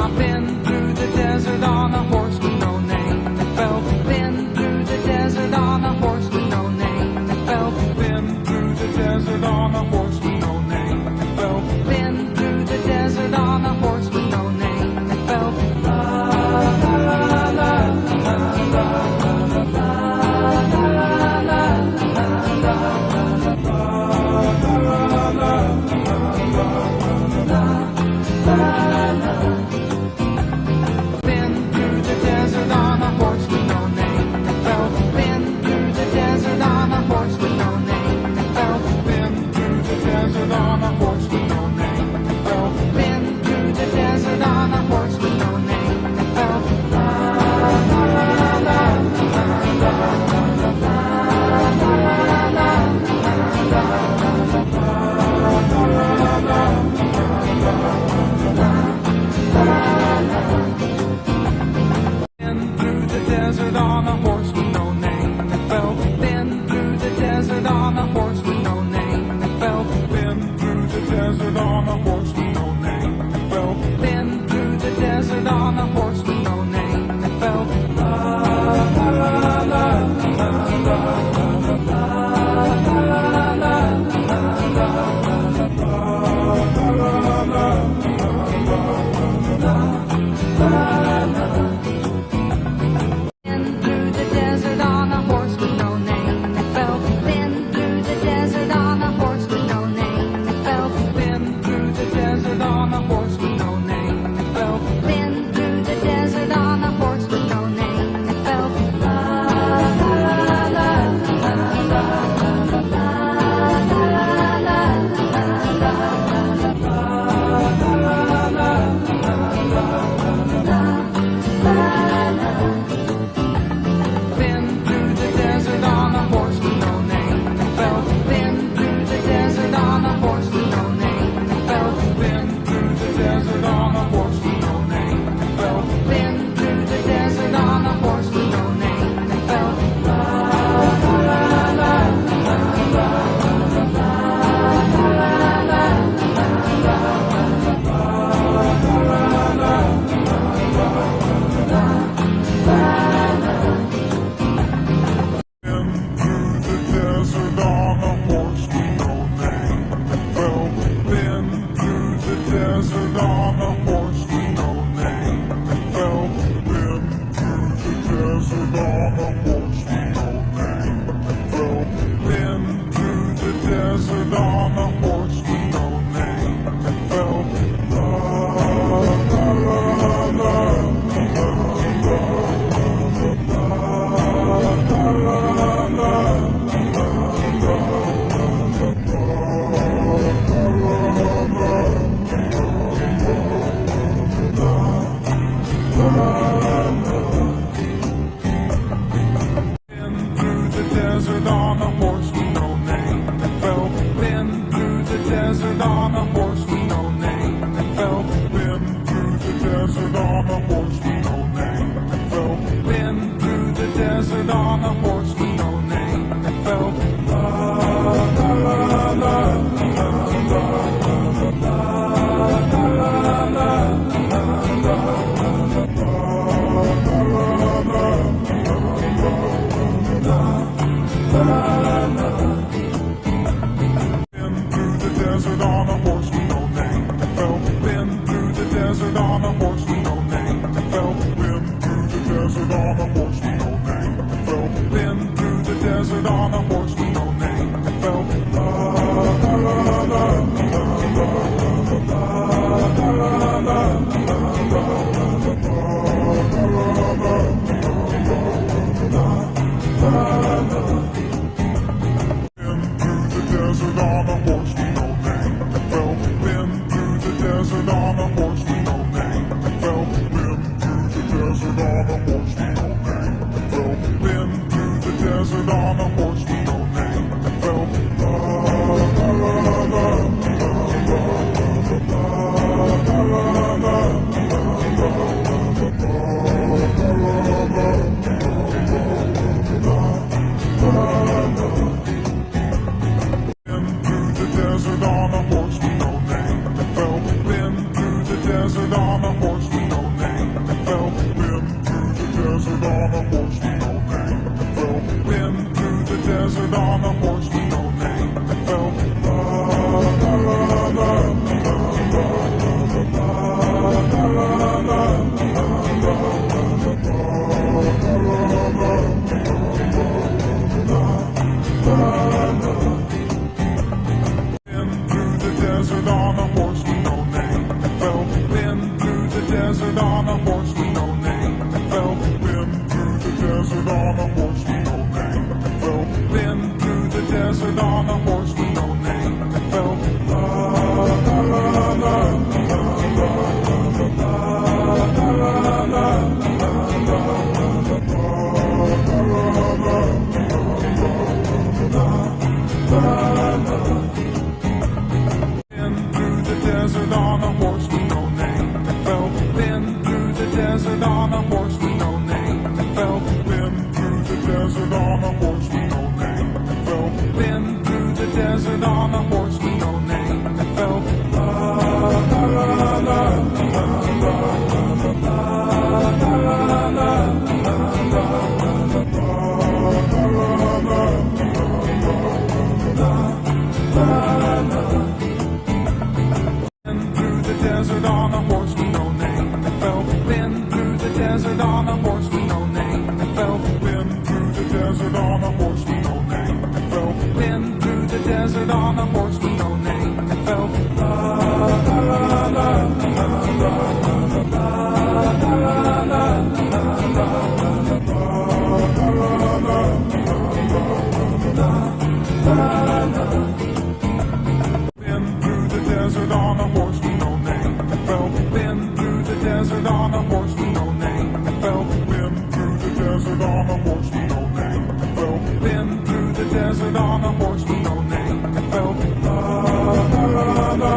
I've been through the desert on a horse with no name. It felt. Been through the desert on a horse with no name. It felt. Been through the desert on a horse with no name. It felt. Been through the desert on a horse with no name. It felt. La la la la la la la la Been through the desert on a horse with no name. It felt. Been through the desert on a horse with no name. It felt. Been through the desert on a horse with no name. It felt. Been through the desert on a horse with no name. It felt. La la la la la Been through the desert on a horse with no name. It felt. Been through the desert on a horse with no name. It felt. Been through the desert on a horse with no name. It felt. Been through the desert on a horse with no name. It felt. La la la la la Been through the desert on a horse with no name. It felt. Been through the desert on a horse with no name. It felt. Been through the desert on a horse with no name. It felt. Been through the desert on a horse with no name. It felt. La la la la la Been through the desert on a horse with no name. It felt. Been through the desert on a horse with no name. It felt. Been through the desert on a horse with no name. It felt. Been through the desert on a horse with no name. It felt. La la la la Been through the desert on a horse with no name. It felt. Been through the desert on a horse with no name. It felt. Been through the desert on a horse with no name. It felt. Been through the desert on a horse with no name. It felt. La la la la Been through the desert on a horse with no name. It felt. Been through the desert on a horse with no name. It felt. Been through the desert on a horse with no name. It felt. Been through the desert on a horse with no name. It felt. La la la la Been through the desert on a horse with no name. It felt. Been through the desert on a horse with no name. It felt. Been through the desert on a horse with no name. It felt. Been through the desert on a horse with no name. It felt. La la la la Been through the desert on a horse with no name. It felt. Been through the desert on a horse with no name. It felt. Been through the desert on a horse with no name. It felt. Been through the desert on a horse with no name. on a horse with no name. Fell into the desert on a horse with no name. Fell into the desert on a horse with no name. Fell la la la la into the desert on a horse with no name. Fell into the desert on a horse with no name. Fell into the desert on a horse with no name. Fell into the desert on a horse with no name. Fell la la la la into the desert on a horse with no name. Fell into the desert on a horse with no name. Fell into the desert on a horse with no name. Fell into the desert on a horse with no name. Fell la la la into the desert on a horse with no name. Fell into the desert on a horse with no name. Fell into the desert on a horse with no name. Fell into the desert on a horse with no name. Fell la la la into the desert on a horse with no name. Fell into the desert on a horse with no name. Fell into the desert on a horse with no name. Fell into the desert on a horse with no name. Fell la la la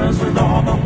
desert on a